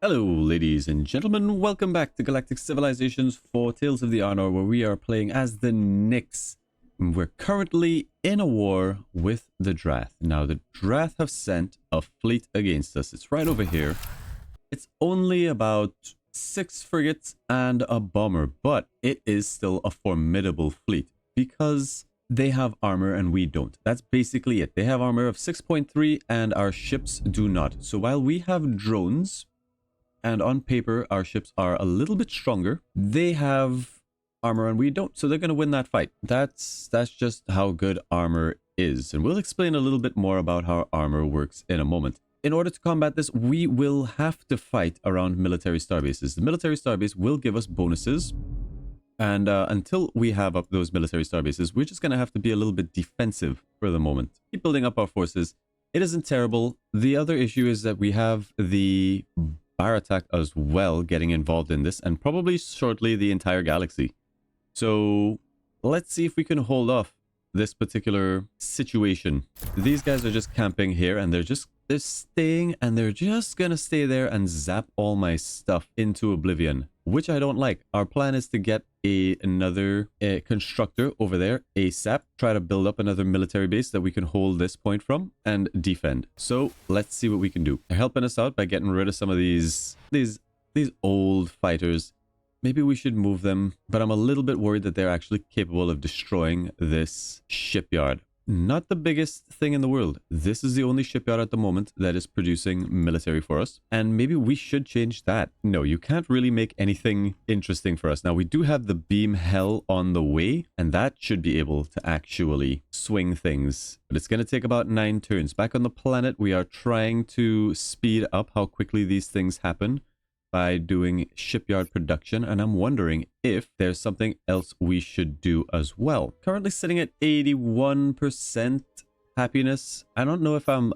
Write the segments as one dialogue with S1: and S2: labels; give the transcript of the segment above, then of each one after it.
S1: Hello, ladies and gentlemen. Welcome back to Galactic Civilizations 4 Tales of the Honor, where we are playing as the Nyx. We're currently in a war with the Drath. Now, the Drath have sent a fleet against us. It's right over here. It's only about 6 frigates and a bomber, but it is still a formidable fleet because they have armor and we don't. That's basically it. They have armor of 6.3 and our ships do not. So while we have drones, and on paper, our ships are a little bit stronger, they have armor and we don't. So they're going to win that fight. That's just how good armor is. And we'll explain a little bit more about how armor works in a moment. In order to combat this, we will have to fight around military starbases. The military starbase will give us bonuses. And until we have up those military starbases, we're just going to have to be a little bit defensive for the moment. Keep building up our forces. It isn't terrible. The other issue is that we have the Bar attack as well getting involved in this, and probably shortly the entire galaxy. So let's see if we can hold off this particular situation. These guys are just camping here, and they're staying, and they're just gonna stay there and zap all my stuff into oblivion, which I don't like. Our plan is to get another constructor over there ASAP, try to build up another military base that we can hold this point from and defend. So let's see what we can do. They're helping us out by getting rid of some of these old fighters. Maybe we should move them, but I'm a little bit worried that they're actually capable of destroying this shipyard. Not the biggest thing in the world. This is the only shipyard at the moment that is producing military for us. And maybe we should change that. No, you can't really make anything interesting for us. Now, we do have the beam hell on the way, and that should be able to actually swing things. But it's going to take about 9 turns. Back on the planet, we are trying to speed up how quickly these things happen by doing shipyard production, and I'm wondering if there's something else we should do as well. Currently sitting at 81% happiness. I don't know if I'm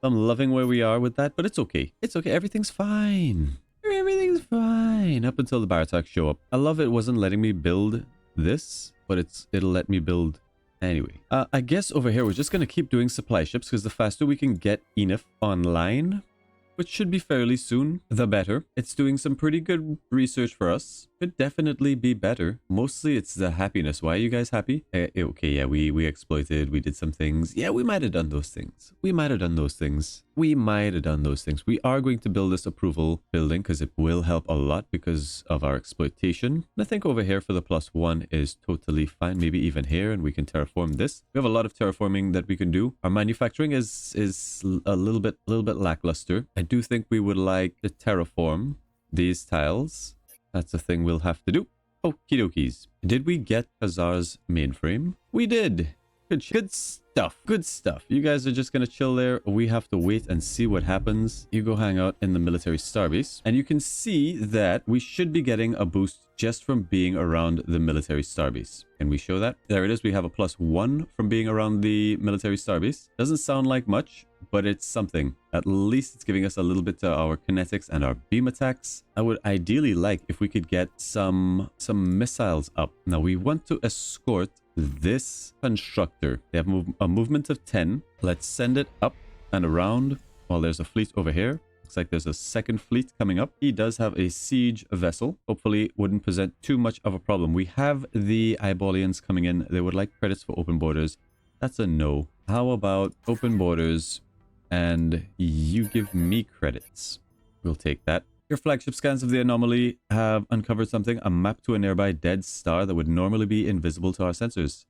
S1: loving where we are with that, but it's okay. It's okay. Everything's fine. Everything's fine up until the bar attacks show up. I love it wasn't letting me build this, but it'll let me build anyway. I guess over here we're just gonna keep doing supply ships because the faster we can get enough online, which should be fairly soon, the better. It's doing some pretty good research for us. Could definitely be better. Mostly it's the happiness. Why are you guys happy? Okay, yeah, we exploited, we did some things. Yeah, we might have done those things. We might have done those things. We are going to build this approval building because it will help a lot because of our exploitation. And I think over here for the +1 is totally fine. Maybe even here, and we can terraform this. We have a lot of terraforming that we can do. Our manufacturing is a little bit lackluster. I do think we would like to terraform these tiles. That's a thing we'll have to do. Okie dokies. Did we get Khazar's mainframe? We did. Good stuff. Good stuff. You guys are just going to chill there. We have to wait and see what happens. You go hang out in the military starbase. And you can see that we should be getting a boost just from being around the military starbase. Can we show that? There it is. We have a +1 from being around the military starbase. Doesn't sound like much, but it's something. At least it's giving us a little bit to our kinetics and our beam attacks. I would ideally like if we could get some missiles up. Now we want to escort this constructor. They have a movement of 10. Let's send it up and around while there's a fleet over here. Looks like there's a second fleet coming up. He does have a siege vessel. Hopefully wouldn't present too much of a problem. We have the Eyebalians coming in. They would like credits for open borders. That's a no. How about open borders and you give me credits? We'll take that. Your flagship scans of the anomaly have uncovered something, a map to a nearby dead star that would normally be invisible to our sensors.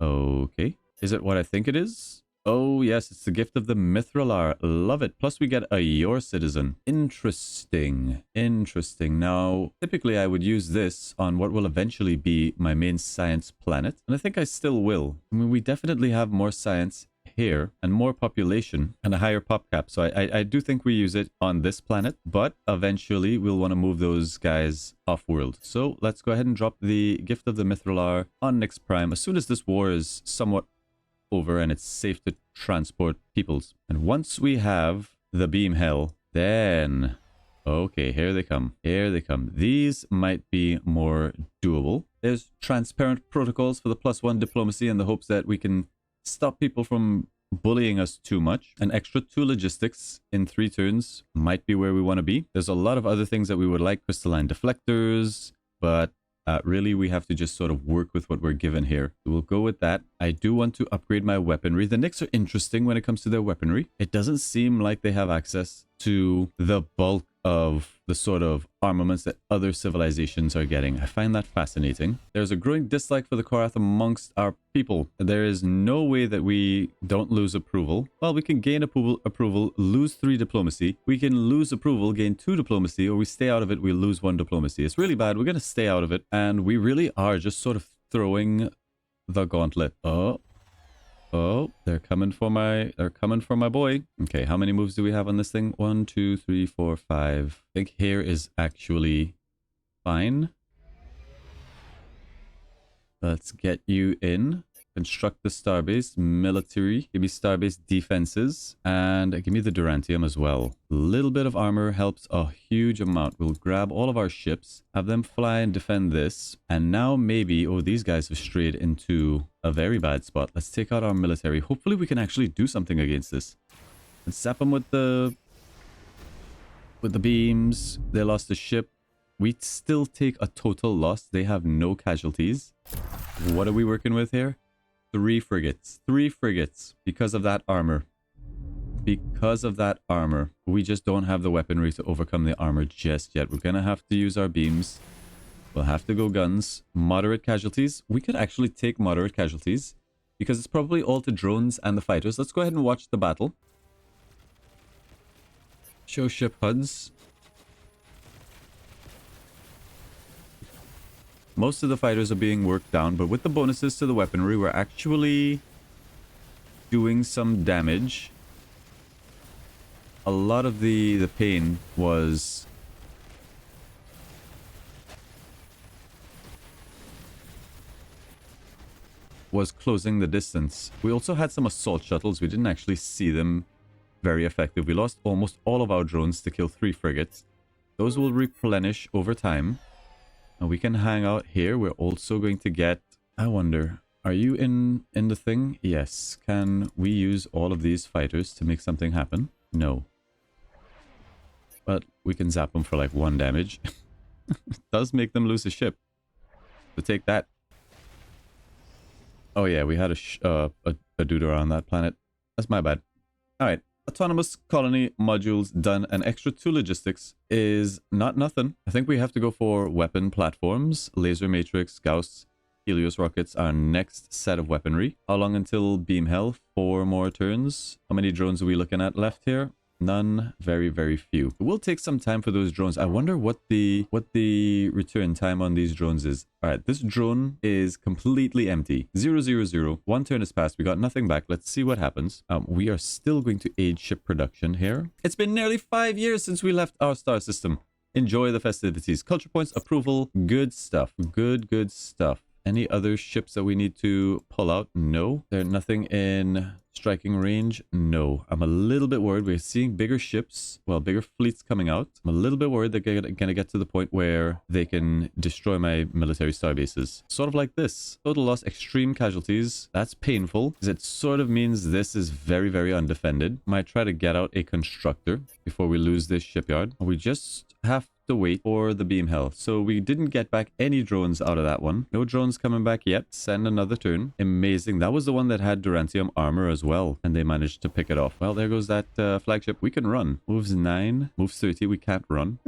S1: Okay. Is it what I think it is? Oh, yes, it's the gift of the Mithralar. Love it. Plus, we get a Your Citizen. Interesting. Interesting. Now, typically, I would use this on what will eventually be my main science planet. And I think I still will. I mean, we definitely have more science here and more population and a higher pop cap. So I do think we use it on this planet, but eventually we'll want to move those guys off world. So let's go ahead and drop the gift of the Mithralar on Nyx Prime as soon as this war is somewhat over and it's safe to transport peoples. And once we have the beam hell, then okay, here they come. Here they come. These might be more doable. There's transparent protocols for the +1 diplomacy in the hopes that we can stop people from bullying us too much. An extra 2 logistics in 3 turns might be where we want to be. There's a lot of other things that we would like, crystalline deflectors, but really we have to just sort of work with what we're given here. So we'll go with that. I do want to upgrade my weaponry. The Knicks are interesting when it comes to their weaponry. It doesn't seem like they have access to the bulk of the sort of armaments that other civilizations are getting. I find that fascinating. There's a growing dislike for the Korath amongst our people. There is no way that we don't lose approval. Well, we can gain approval, lose 3 diplomacy. We can lose approval, gain 2 diplomacy, or we stay out of it, we lose 1 diplomacy. It's really bad. We're going to stay out of it. And we really are just sort of throwing the gauntlet. Oh, they're coming for my boy. Okay, how many moves do we have on this thing? 1, 2, 3, 4, 5. I think here is actually fine. Let's get you in. Construct the starbase, military. Give me starbase defenses, and give me the Durantium as well. A little bit of armor helps a huge amount. We'll grab all of our ships, have them fly and defend this. And now maybe, oh, these guys have strayed into a very bad spot. Let's take out our military. Hopefully we can actually do something against this. Let's zap them with the beams. They lost a ship. We still take a total loss. They have no casualties. What are we working with here? 3 frigates. 3 frigates because of that armor. Because of that armor. We just don't have the weaponry to overcome the armor just yet. We're going to have to use our beams. We'll have to go guns. Moderate casualties. We could actually take moderate casualties because it's probably all to drones and the fighters. Let's go ahead and watch the battle. Show ship HUDs. Most of the fighters are being worked down, but with the bonuses to the weaponry, we're actually doing some damage. A lot of the pain was closing the distance. We also had some assault shuttles. We didn't actually see them very effective. We lost almost all of our drones to kill 3 frigates. Those will replenish over time. And we can hang out here. We're also going to get... I wonder, are you in the thing? Yes. Can we use all of these fighters to make something happen? No. But we can zap them for like 1 damage. It does make them lose a ship. So take that. Oh yeah, we had a dude around that planet. That's my bad. Alright. Autonomous colony modules done. An extra 2 logistics is not nothing. I think we have to go for weapon platforms. Laser matrix, Gauss, Helios rockets, our next set of weaponry. How long until beam hell? 4 more turns. How many drones are we looking at left here? None. Very, very few. It will take some time for those drones. I wonder what the return time on these drones is. All right, this drone is completely empty. 0, 0, 0. 1 turn has passed. We got nothing back. Let's see what happens. We are still going to aid ship production here. It's been nearly 5 years since we left our star system. Enjoy the festivities. Culture points, approval. Good stuff. Good stuff. Any other ships that we need to pull out? No. There's nothing in striking range? No. I'm a little bit worried. We're seeing bigger ships, well, bigger fleets coming out. I'm a little bit worried they're going to get to the point where they can destroy my military star bases. Sort of like this. Total loss, extreme casualties. That's painful because it sort of means this is very, very undefended. Might try to get out a constructor before we lose this shipyard. We just have to wait for the beam hell. So we didn't get back any drones out of that one. No drones coming back yet. Send another turn. Amazing. That was the one that had Durantium armor as well, and they managed to pick it off. Well, there goes that flagship. We can run. Moves 9, moves 30. We can't run.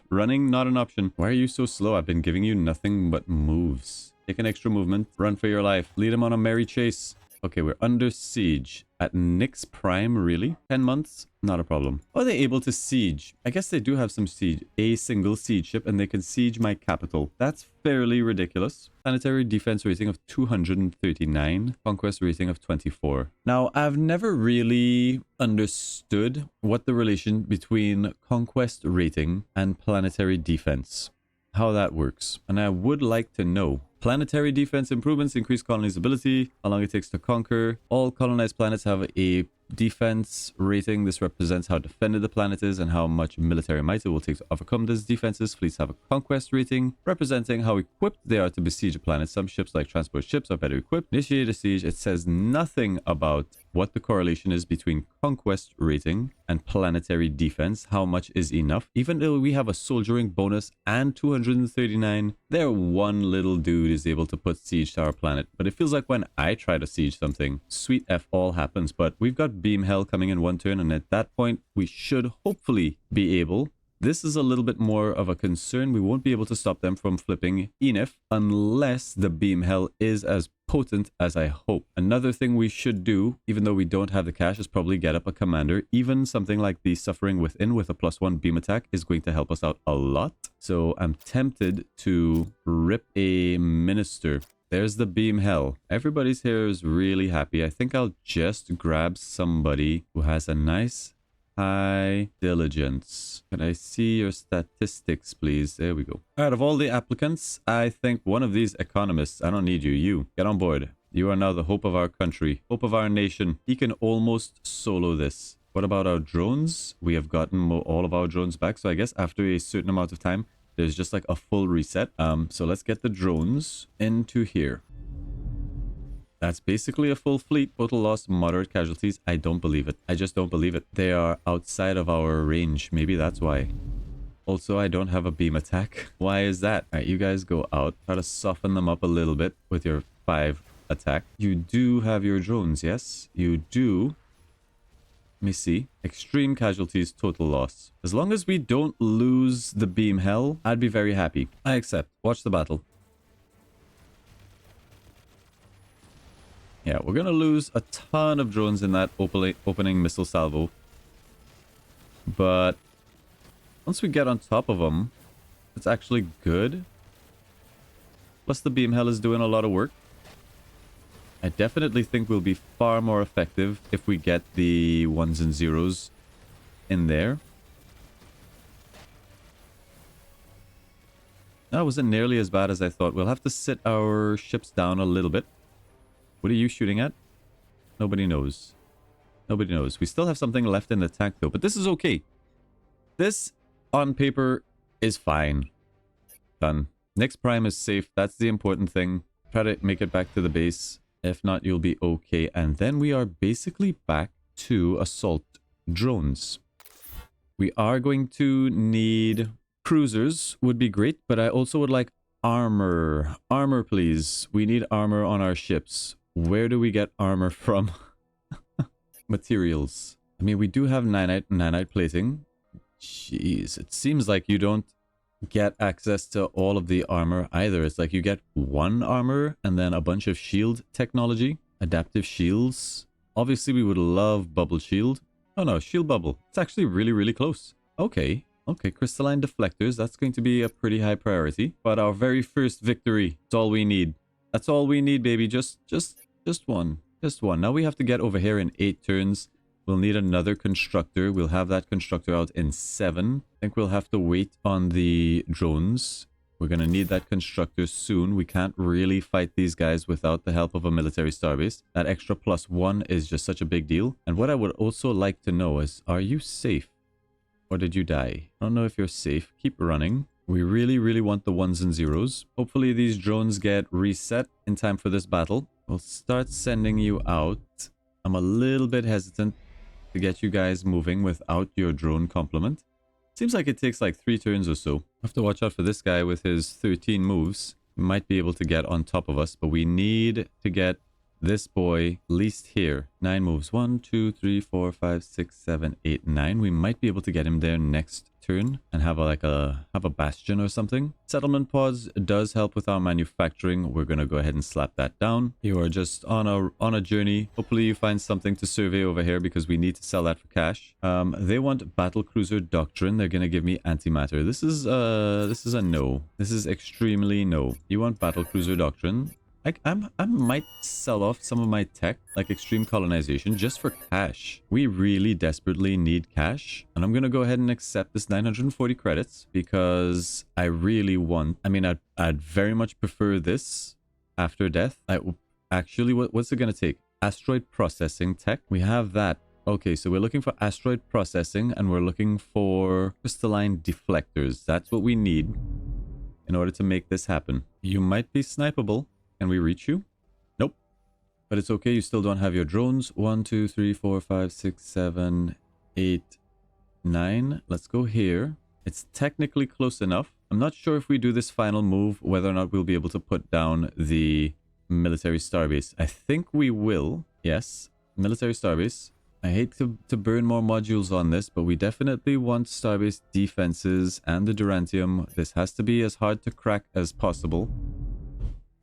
S1: Running, not an option. Why are you so slow? I've been giving you nothing but moves. Take an extra movement. Run for your life. Lead him on a merry chase. Okay, we're under siege. At Nyx Prime, really? 10 months? Not a problem. Are they able to siege? I guess they do have some siege. A single siege ship, and they can siege my capital. That's fairly ridiculous. Planetary defense rating of 239. Conquest rating of 24. Now, I've never really understood what the relation between conquest rating and planetary defense, how that works. And I would like to know. Planetary defense improvements increase colonies' ability, how long it takes to conquer. All colonized planets have a defense rating. This represents how defended the planet is and how much military might it will take to overcome these defenses. Fleets have a conquest rating, representing how equipped they are to besiege a planet. Some ships, like transport ships, are better equipped. Initiate a siege. It says nothing about what the correlation is between conquest rating and planetary defense. How much is enough? Even though we have a soldiering bonus and 239, there one little dude is able to put siege to our planet. But it feels like when I try to siege something, sweet F all happens. But we've got beam hell coming in one turn, and at that point, we should hopefully be able. This is a little bit more of a concern. We won't be able to stop them from flipping Enif unless the beam hell is as potent as I hope. Another thing we should do, even though we don't have the cash, is probably get up a commander. Even something like the Suffering Within with a +1 beam attack is going to help us out a lot. So I'm tempted to rip a minister. There's the beam hell. Everybody's here is really happy. I think I'll just grab somebody who has a nice high diligence. Can I see your statistics, please? There we go. Out of all the applicants, I think one of these economists, I don't need you. You, get on board. You are now the hope of our country, hope of our nation. He can almost solo this. What about our drones? We have gotten all of our drones back. So I guess after a certain amount of time, there's just like a full reset. So let's get the drones into here. That's basically a full fleet. Total loss, moderate casualties. I don't believe it. I just don't believe it. They are outside of our range. Maybe that's why. Also, I don't have a beam attack. Why is that? All right, you guys go out. Try to soften them up a little bit with your 5 attack. You do have your drones, yes? You do. Let me see. Extreme casualties, total loss. As long as we don't lose the beam hell, I'd be very happy. I accept. Watch the battle. Yeah, we're going to lose a ton of drones in that opening missile salvo. But once we get on top of them, it's actually good. Plus the beam hell is doing a lot of work. I definitely think we'll be far more effective if we get the 1s and 0s in there. That wasn't nearly as bad as I thought. We'll have to sit our ships down a little bit. What are you shooting at? Nobody knows. Nobody knows. We still have something left in the tank though, but this is okay. This, on paper, is fine. Done. Nyx Prime is safe. That's the important thing. Try to make it back to the base. If not, you'll be okay. And then we are basically back to assault drones. We are going to need cruisers. Would be great, but I also would like armor. Armor, please. We need armor on our ships. Where do we get armor from? Materials. I mean, we do have nanite plating. Jeez, it seems like you don't get access to all of the armor either. It's like you get one armor and then a bunch of shield technology. Adaptive shields. Obviously, we would love bubble shield. Oh no, shield bubble. It's actually really, really close. Okay. Okay, crystalline deflectors. That's going to be a pretty high priority. But our very first victory. That's all we need. That's all we need, baby. Just one. Just one. Now we have to get over here in 8 turns. We'll need another constructor. We'll have that constructor out in 7. I think we'll have to wait on the drones. We're going to need that constructor soon. We can't really fight these guys without the help of a military starbase. That extra +1 is just such a big deal. And what I would also like to know is, are you safe? Or did you die? I don't know if you're safe. Keep running. We really, really want the 1s and 0s. Hopefully these drones get reset in time for this battle. We'll start sending you out. I'm a little bit hesitant to get you guys moving without your drone complement. Seems like it takes like 3 turns or so. Have to watch out for this guy with his 13 moves. He might be able to get on top of us, but we need to get this boy at least here. 9 moves. 1, 2, 3, 4, 5, 6, 7, 8, 9. We might be able to get him there next turn and have a bastion or something. Settlement pods does help with our manufacturing. We're gonna go ahead and slap that down. You are just on a journey. Hopefully you find something to survey over here because we need to sell that for cash. They want battle cruiser doctrine. They're gonna give me antimatter. This is a no. This is extremely no. You want battle cruiser doctrine? I might sell off some of my tech, like extreme colonization, just for cash. We really desperately need cash. And I'm going to go ahead and accept this 940 credits because I really want... I mean, I'd very much prefer this after death. Actually, what's it going to take? Asteroid processing tech. We have that. Okay, so we're looking for asteroid processing and we're looking for crystalline deflectors. That's what we need in order to make this happen. You might be snipeable. Can we reach you? Nope. But it's okay, you still don't have your drones. 1, 2, 3, 4, 5, 6, 7, 8, 9. Let's go here. It's technically close enough. I'm not sure if we do this final move, whether or not we'll be able to put down the military starbase. I think we will. Yes, military starbase. I hate to burn more modules on this, but we definitely want starbase defenses and the Durantium. This has to be as hard to crack as possible.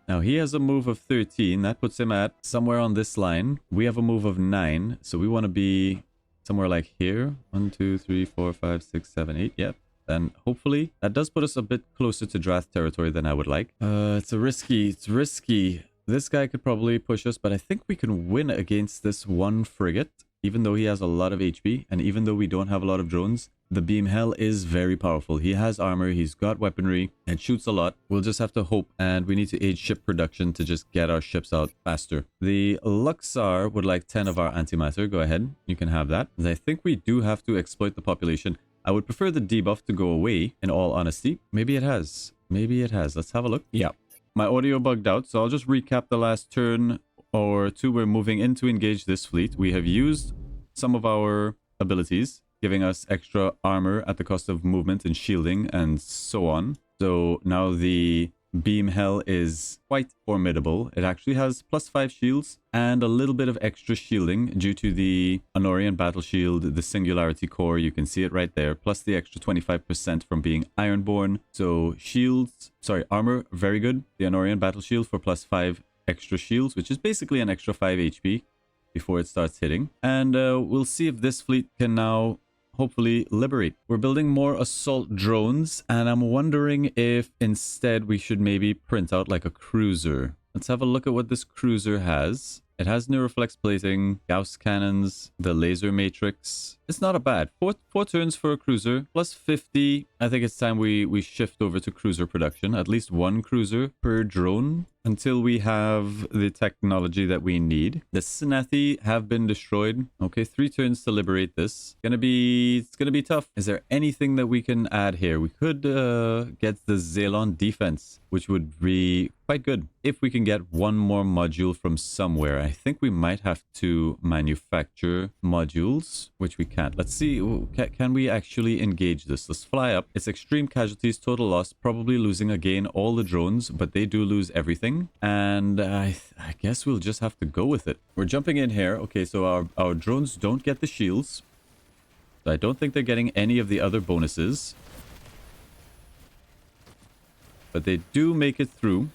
S1: Now, he has a move of 13. That puts him at somewhere on this line. We have a move of 9, so we want to be somewhere like here. 1, 2, 3, 4, 5, 6, 7, 8. Yep. And hopefully that does put us a bit closer to Drath territory than I would like. It's risky. This guy could probably push us, but I think we can win against this one frigate, even though he has a lot of HP, and even though we don't have a lot of drones. The Beam Hell is very powerful. He has armor, he's got weaponry, and shoots a lot. We'll just have to hope, and we need to aid ship production to just get our ships out faster. The Luxar would like 10 of our antimatter. Go ahead, you can have that. I think we do have to exploit the population. I would prefer the debuff to go away, in all honesty. Maybe it has. Let's have a look. Yeah. My audio bugged out, so I'll just recap the last turn or two. We're moving in to engage this fleet. We have used some of our abilities, giving us extra armor at the cost of movement and shielding and so on. So now the Beam Hell is quite formidable. It actually has +5 shields and a little bit of extra shielding due to the Honorian Battle Shield, the Singularity Core. You can see it right there, plus the extra 25% from being Ironborn. So armor, very good. The Honorian Battle Shield for +5 extra shields, which is basically an extra 5 HP before it starts hitting. And we'll see if this fleet can now hopefully liberate. We're building more assault drones, and I'm wondering if instead we should maybe print out like a cruiser. Let's have a look at what this cruiser has. It has Neuroflex plating, Gauss cannons, the laser matrix. It's not a bad. Four turns for a cruiser, +50. I think it's time we shift over to cruiser production. At least one cruiser per drone until we have the technology that we need. The Snathi have been destroyed. Okay, 3 turns to liberate this. It's gonna be tough. Is there anything that we can add here? We could get the Xelon defense, which would be quite good. If we can get one more module from somewhere, I think we might have to manufacture modules, which we can't. Let's see. Can we actually engage this? Let's fly up. It's extreme casualties, total loss, probably losing again all the drones, but they do lose everything. And I guess we'll just have to go with it. We're jumping in here. Okay, so our drones don't get the shields. So I don't think they're getting any of the other bonuses. But they do make it through.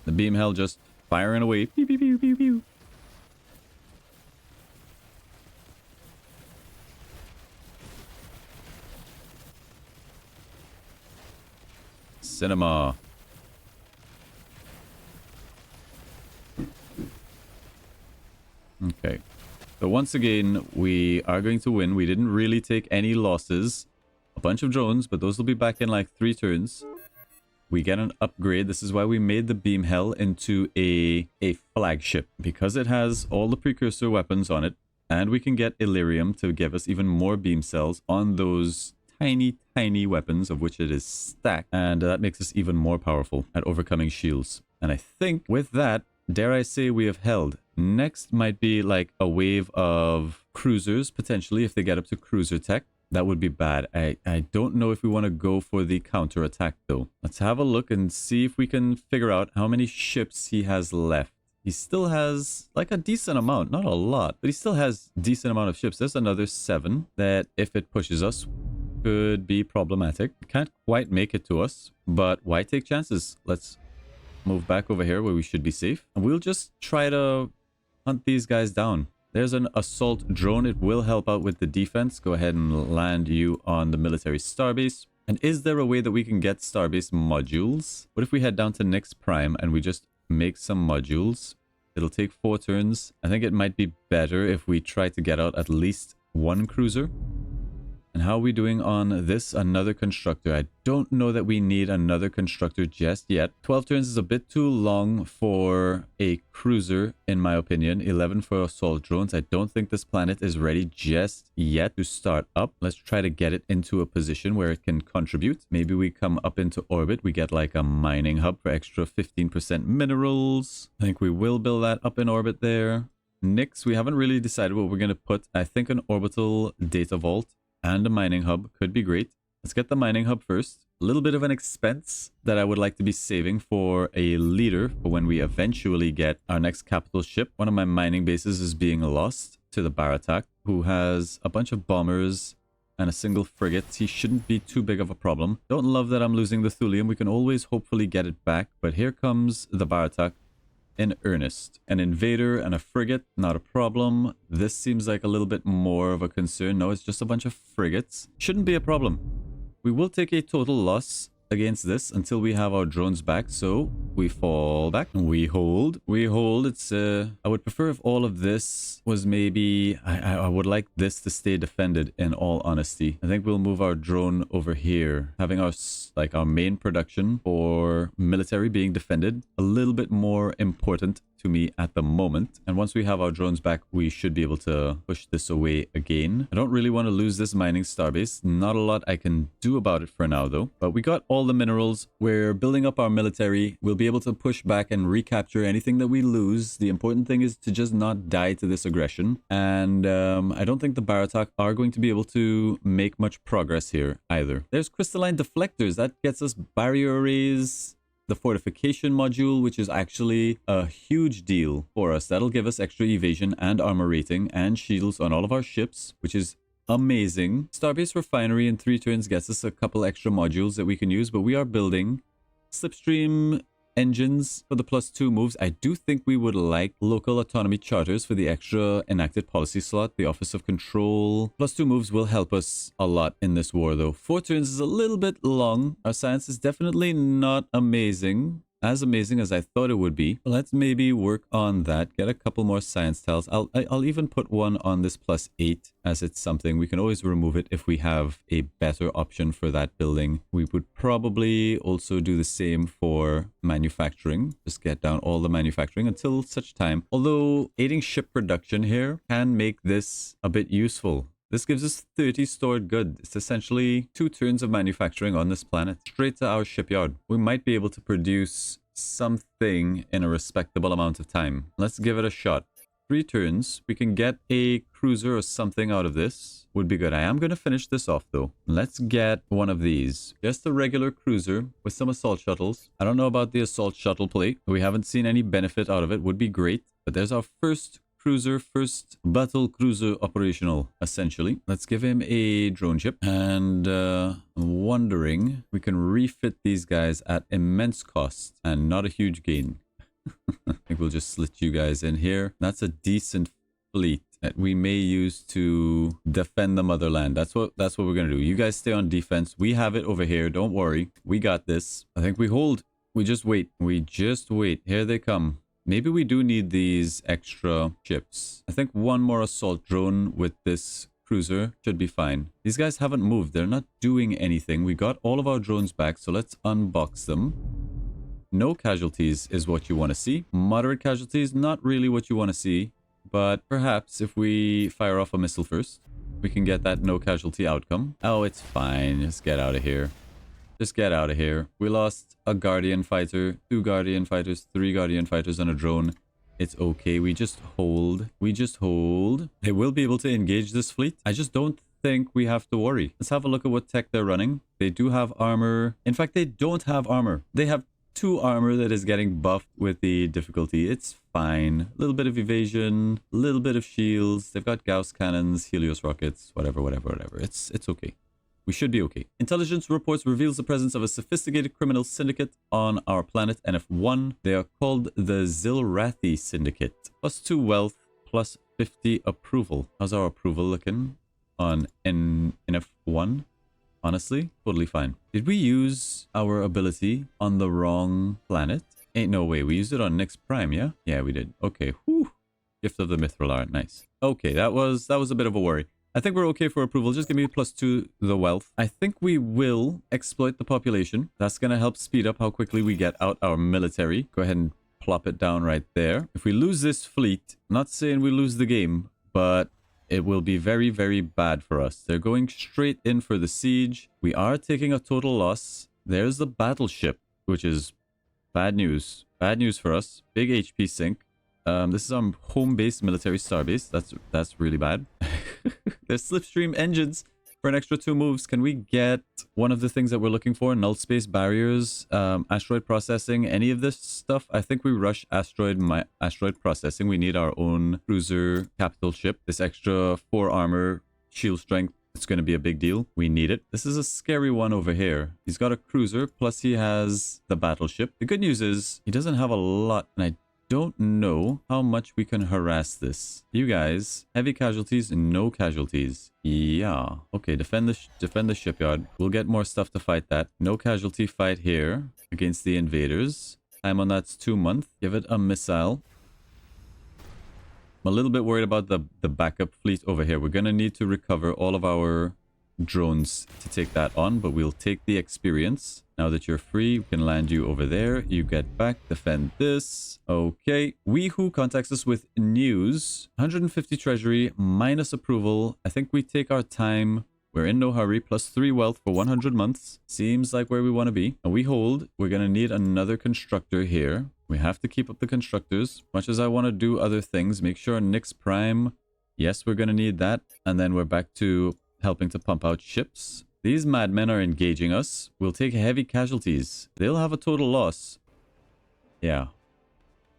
S1: The Beam Hell just firing away. Pew, pew, pew, pew, pew. Cinema. Okay. So once again, we are going to win. We didn't really take any losses. A bunch of drones, but those will be back in like 3 turns. We get an upgrade. This is why we made the Beam Hell into a flagship, because it has all the precursor weapons on it, and we can get Illyrium to give us even more beam cells on those tiny weapons, of which it is stacked, and that makes us even more powerful at overcoming shields. And I think with that, dare I say, we have held. Next might be like a wave of cruisers, potentially, if they get up to cruiser tech. That would be bad. I don't know if we want to go for the counterattack, though. Let's have a look and see if we can figure out how many ships he has left. He still has like a decent amount, not a lot, but he still has a decent amount of ships. There's another 7 that, if it pushes us, could be problematic. Can't quite make it to us, but why take chances? Let's move back over here where we should be safe, and we'll just try to hunt these guys down. There's an assault drone. It will help out with the defense. Go ahead and land you on the military starbase. And is there a way that we can get starbase modules? What if we head down to Nyx Prime and we just make some modules? It'll take 4 turns. I think it might be better if we try to get out at least 1 cruiser And how are we doing on this? Another constructor. I don't know that we need another constructor just yet. 12 turns is a bit too long for a cruiser, in my opinion. 11 for assault drones. I don't think this planet is ready just yet to start up. Let's try to get it into a position where it can contribute. Maybe we come up into orbit. We get like a mining hub for extra 15% minerals. I think we will build that up in orbit there. Nix, we haven't really decided what we're going to put. I think an orbital data vault and a mining hub could be great. Let's get the mining hub first. A little bit of an expense that I would like to be saving for a leader for when we eventually get our next capital ship. One of my mining bases is being lost to the Baratak, who has a bunch of bombers and a single frigate. He shouldn't be too big of a problem. Don't love that I'm losing the thulium. We can always hopefully get it back. But here comes the Baratak in earnest. An invader and a frigate, not a problem. This seems like a little bit more of a concern. No, it's just a bunch of frigates. Shouldn't be a problem. We will take a total loss against this until we have our drones back. So we fall back. We hold. It's I would prefer if all of this was maybe I would like this to stay defended, in all honesty. I think we'll move our drone over here, having our main production for military being defended a little bit more important to me at the moment. And once we have our drones back, we should be able to push this away again. I don't really want to lose this mining starbase. Not a lot I can do about it for now though. But we got all the minerals. We're building up our military. We'll be able to push back and recapture anything that we lose. The important thing is to just not die to this aggression. And I don't think the Baratak are going to be able to make much progress here either. There's crystalline deflectors. That gets us barrier arrays, the fortification module, which is actually a huge deal for us. That'll give us extra evasion and armor rating and shields on all of our ships, which is amazing. Starbase refinery in 3 turns gets us a couple extra modules that we can use, but we are building slipstream engines for the +2 moves. I do think we would like local autonomy charters for the extra enacted policy slot. The Office of Control +2 moves will help us a lot in this war though. 4 turns is a little bit long. Our science is definitely not amazing. As amazing as I thought it would be. Let's maybe work on that. Get a couple more science tiles. I'll even put one on this +8 as it's something. We can always remove it if we have a better option for that building. We would probably also do the same for manufacturing. Just get down all the manufacturing until such time. Although aiding ship production here can make this a bit useful. This gives us 30 stored goods. It's essentially 2 turns of manufacturing on this planet. Straight to our shipyard. We might be able to produce something in a respectable amount of time. Let's give it a shot. 3 turns. We can get a cruiser or something out of this. Would be good. I am going to finish this off though. Let's get one of these. Just a regular cruiser with some assault shuttles. I don't know about the assault shuttle plate. We haven't seen any benefit out of it. Would be great. But there's our first battle cruiser operational, essentially. Let's give him a drone ship. And I'm wondering, we can refit these guys at immense cost and not a huge gain. I think we'll just slit you guys in here. That's a decent fleet that we may use to defend the motherland. That's what we're gonna do. You guys stay on defense. We have it over here. Don't worry. We got this. I think we hold. We just wait. Here they come. Maybe we do need these extra ships. I think one more assault drone with this cruiser should be fine. These guys haven't moved. They're not doing anything. We got all of our drones back, so let's unbox them. No casualties is what you want to see. Moderate casualties, not really what you want to see. But perhaps if we fire off a missile first, we can get that no casualty outcome. Oh, it's fine. Just get out of here. Just get out of here. We lost a Guardian fighter, 2 Guardian fighters, 3 Guardian fighters, and a drone. It's okay. We just hold. They will be able to engage this fleet. I just don't think we have to worry. Let's have a look at what tech they're running. They do have armor. In fact, they don't have armor. They have 2 armor that is getting buffed with the difficulty. It's fine. A little bit of evasion, a little bit of shields. They've got Gauss cannons, Helios rockets, whatever. It's okay. We should be okay. Intelligence reports reveals the presence of a sophisticated criminal syndicate on our planet NF1. They are called the Zilrathi Syndicate. +2 wealth, +50 approval. How's our approval looking on NF1? Honestly, totally fine. Did we use our ability on the wrong planet? Ain't no way. We used it on Nyx Prime, yeah? Yeah, we did. Okay. Whew. Gift of the Mithril Art. Nice. Okay, that was a bit of a worry. I think we're okay for approval. Just give me +2 the wealth. I think we will exploit the population. That's going to help speed up how quickly we get out our military. Go ahead and plop it down right there. If we lose this fleet, not saying we lose the game, but it will be very, very bad for us. They're going straight in for the siege. We are taking a total loss. There's the battleship, which is bad news. Bad news for us. Big HP sink. This is our home-based military starbase. That's really bad. There's slipstream engines for an extra 2 moves. Can we get one of the things that we're looking for? Null space barriers, asteroid processing, any of this stuff? I think we rush asteroid processing. We need our own cruiser capital ship. This extra 4 armor, shield strength, it's going to be a big deal. We need it. This is a scary one over here. He's got a cruiser, plus he has the battleship. The good news is he doesn't have a lot, and I don't know how much we can harass this. You guys, heavy casualties, no casualties. Yeah. Okay, defend the shipyard. We'll get more stuff to fight that. No casualty fight here against the invaders. Time on that's 2 months. Give it a missile. I'm a little bit worried about the backup fleet over here. We're going to need to recover all of our drones to take that on, but we'll take the experience. Now that you're free, we can land you over there. You get back, defend this. Okay. Who contacts us with news. 150 treasury, minus approval. I think we take our time. We're in no hurry. +3 wealth for 100 months. Seems like where we want to be. And we hold. We're going to need another constructor here. We have to keep up the constructors. Much as I want to do other things, make sure Nix Prime. Yes, we're going to need that. And then we're back to helping to pump out ships. These madmen are engaging us. We'll take heavy casualties. They'll have a total loss. Yeah.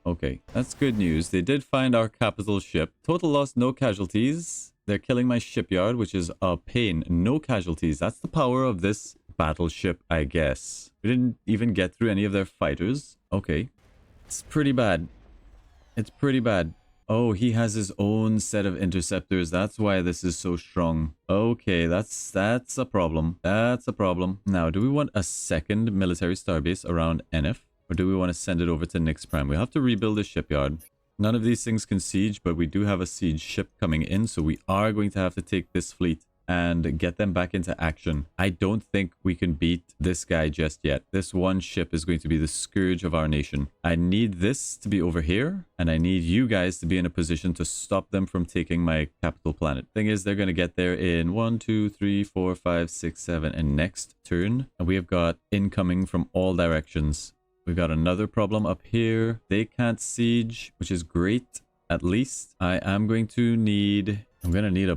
S1: Okay, that's good news. They did find our capital ship. Total loss, no casualties. They're killing my shipyard, which is a pain. No casualties. That's the power of this battleship, I guess. We didn't even get through any of their fighters. Okay. It's pretty bad. It's pretty bad. Oh, he has his own set of interceptors. That's why this is so strong. Okay, that's a problem. That's a problem. Now, do we want a second military starbase around NF? Or do we want to send it over to Nix Prime? We have to rebuild the shipyard. None of these things can siege, but we do have a siege ship coming in. So we are going to have to take this fleet and get them back into action. I don't think we can beat this guy just yet. This one ship is going to be the scourge of our nation. I need this to be over here, and I need you guys to be in a position to stop them from taking my capital planet. Thing is, they're going to get there in 1, 2, 3, 4, 5, 6, 7, and next turn. And we have got incoming from all directions. We've got another problem up here. They can't siege, which is great. At least I am going to need... I'm gonna need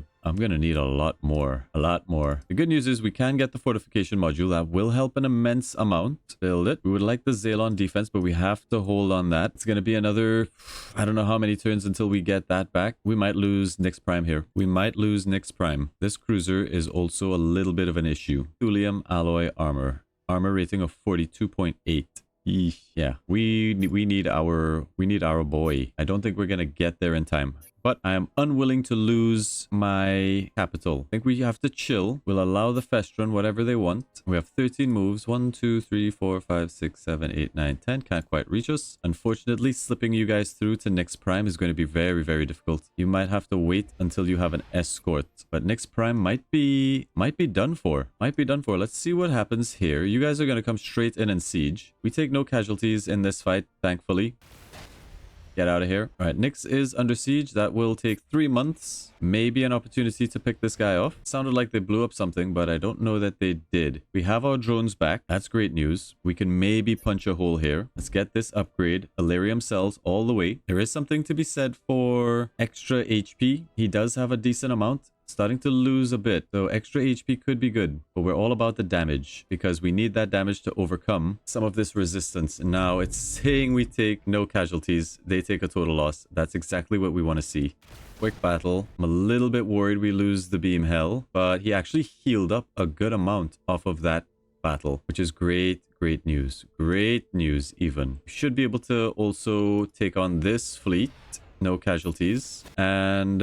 S1: a lot more. The good news is we can get the fortification module. That will help an immense amount. Build it. We would like the Xalon defense, but we have to hold on that. It's gonna be another, I don't know how many turns until we get that back. We might lose Nix Prime here. We might lose Nix Prime. This cruiser is also a little bit of an issue. Thulium alloy armor. Armor rating of 42.8. Yeah, we need our boy. I don't think we're gonna get there in time. But I am unwilling to lose my capital. I think we have to chill. We'll allow the Festron whatever they want. We have 13 moves. 1, 2, 3, 4, 5, 6, 7, 8, 9, 10. Can't quite reach us. Unfortunately, slipping you guys through to Nix Prime is going to be very, very difficult. You might have to wait until you have an escort. But Nix Prime might be done for. Let's see what happens here. You guys are going to come straight in and siege. We take no casualties in this fight, thankfully. Get out of here. All right, Nix is under siege. That will take 3 months. Maybe an opportunity to pick this guy off. Sounded like they blew up something, but I don't know that they did. We have our drones back. That's great news. We can maybe punch a hole here. Let's get this upgrade. Elerium cells all the way. There is something to be said for extra HP. He does have a decent amount. Starting to lose a bit, so extra HP could be good, but we're all about the damage because we need that damage to overcome some of this resistance. Now it's saying we take no casualties, they take a total loss. That's exactly what we want to see. Quick battle. I'm a little bit worried we lose the beam hell, but he actually healed up a good amount off of that battle, which is great. Great news even. Should be able to also take on this fleet. no casualties. And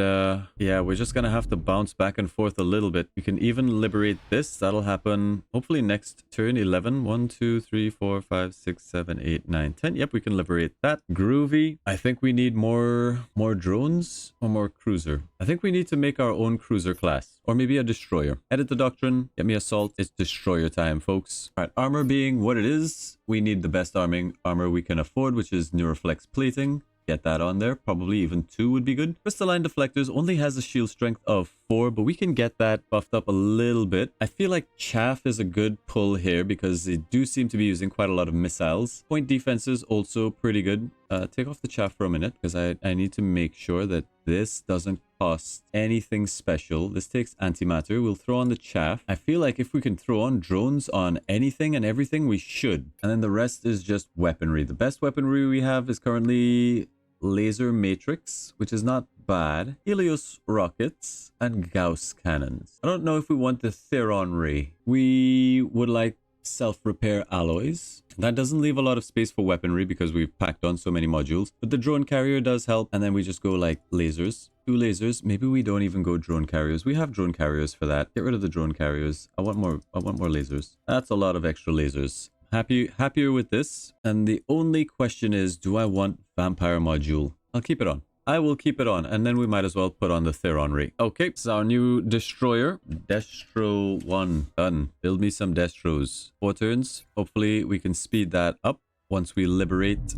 S1: yeah, we're just gonna have to bounce back and forth a little bit. We can even liberate this. That'll happen hopefully next turn. 11. 1, 2, 3, 4, 5, 6, 7, 8, 9, 10. Yep, we can liberate that. Groovy. I think we need more drones or more cruiser. I think we need to make our own cruiser class, or maybe a destroyer. Edit the doctrine, get me assault. It's destroyer time, folks. All right, armor being what it is, we need the best armor we can afford, which is Neuroflex plating. Get that on there. Probably even 2 would be good. Crystalline deflectors only has a shield strength of 4, but we can get that buffed up a little bit. I feel like chaff is a good pull here because they do seem to be using quite a lot of missiles. Point defenses also pretty good. Take off the chaff for a minute because I need to make sure that this doesn't cost anything special. This takes antimatter. We'll throw on the chaff. I feel like if we can throw on drones on anything and everything, we should. And then the rest is just weaponry. The best weaponry we have is currently laser matrix, which is not bad. Helios rockets and Gauss cannons. I don't know if we want the Theron ray. We would like self-repair alloys. That doesn't leave a lot of space for weaponry because we've packed on so many modules, but the drone carrier does help. And then we just go like lasers. 2 lasers. Maybe we don't even go drone carriers. We have drone carriers for that. Get rid of the drone carriers. I want more lasers. That's a lot of extra lasers. Happier with this. And the only question is, do I want vampire module? I'll keep it on. I will keep it on, and then we might as well put on the Theron ray. Okay, so our new destroyer. Destro 1. Done. Build me some Destros. 4 turns. Hopefully we can speed that up once we liberate.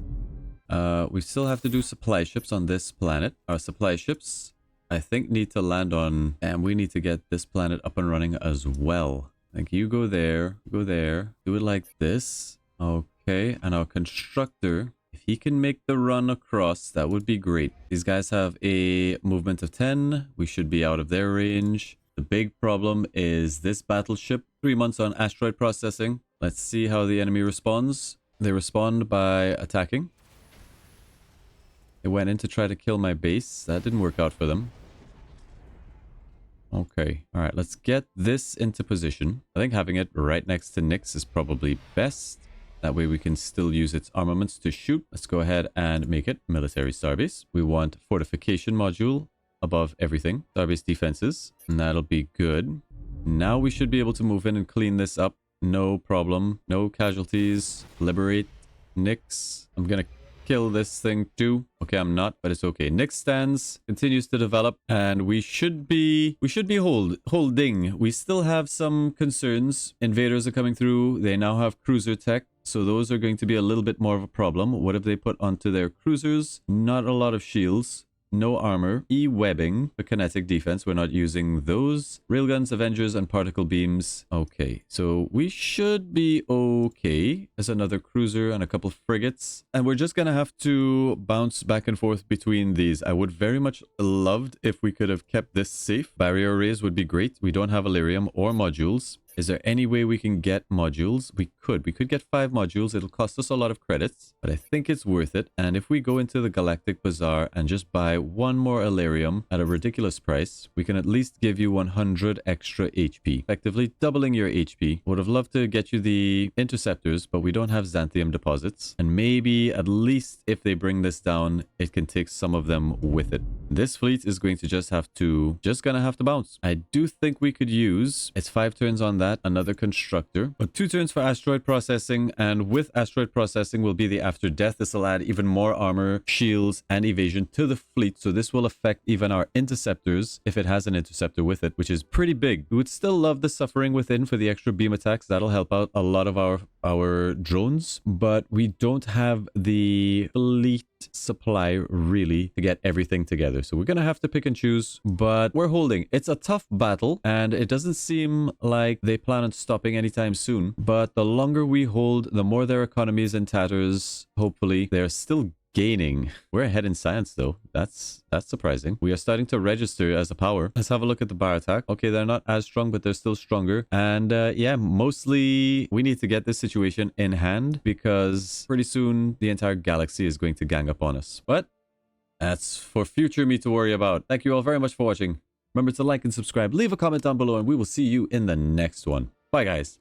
S1: We still have to do supply ships on this planet. Our supply ships, I think, need to land on... And we need to get this planet up and running as well. Like, you go there, do it like this. Okay, and our constructor... If he can make the run across, that would be great. These guys have a movement of 10. We should be out of their range. The big problem is this battleship. 3 months on asteroid processing. Let's see how the enemy responds. They respond by attacking. They went in to try to kill my base. That didn't work out for them. Okay. All right, let's get this into position. I think having it right next to Nyx is probably best. That way we can still use its armaments to shoot. Let's go ahead and make it military starbase. We want fortification module above everything. Starbase defenses. And that'll be good. Now we should be able to move in and clean this up. No problem. No casualties. Liberate Nyx. I'm going to kill this thing too. Okay, I'm not, but it's okay. Nyx stands, continues to develop, and we should be holding. We still have some concerns. Invaders are coming through. They now have cruiser tech. So those are going to be a little bit more of a problem. What have they put onto their cruisers? Not a lot of shields. No armor. E-webbing for kinetic defense. We're not using those. Railguns, Avengers, and particle beams. Okay, so we should be okay. There's another cruiser and a couple frigates. And we're just going to have to bounce back and forth between these. I would very much loved if we could have kept this safe. Barrier arrays would be great. We don't have Illyrium or modules. Is there any way we can get modules? We could get 5 modules. It'll cost us a lot of credits, but I think it's worth it. And if we go into the Galactic Bazaar and just buy 1 more Illyrium at a ridiculous price, we can at least give you 100 extra HP, effectively doubling your HP. Would have loved to get you the interceptors, but we don't have Xanthium deposits. And maybe at least if they bring this down, it can take some of them with it. This fleet is going to just have to bounce. I do think we could use, it's 5 turns on that, another constructor, but 2 turns for asteroid processing, and with asteroid processing will be the after death. This will add even more armor, shields, and evasion to the fleet, so this will affect even our interceptors if it has an interceptor with it, which is pretty big. We would still love the suffering within for the extra beam attacks. That'll help out a lot of our drones, but we don't have the fleet supply really to get everything together, so we're gonna have to pick and choose, but we're holding. It's a tough battle and it doesn't seem like they plan on stopping anytime soon, but the longer we hold, the more their economy is in tatters. Hopefully they're still gaining. We're ahead in science though. That's surprising. We are starting to register as a power. Let's have a look at the bar attack. Okay, they're not as strong, but they're still stronger. And yeah, mostly we need to get this situation in hand because pretty soon the entire galaxy is going to gang up on us. But that's for future me to worry about. Thank you all very much for watching. Remember to like and subscribe, leave a comment down below, and we will see you in the next one. Bye guys.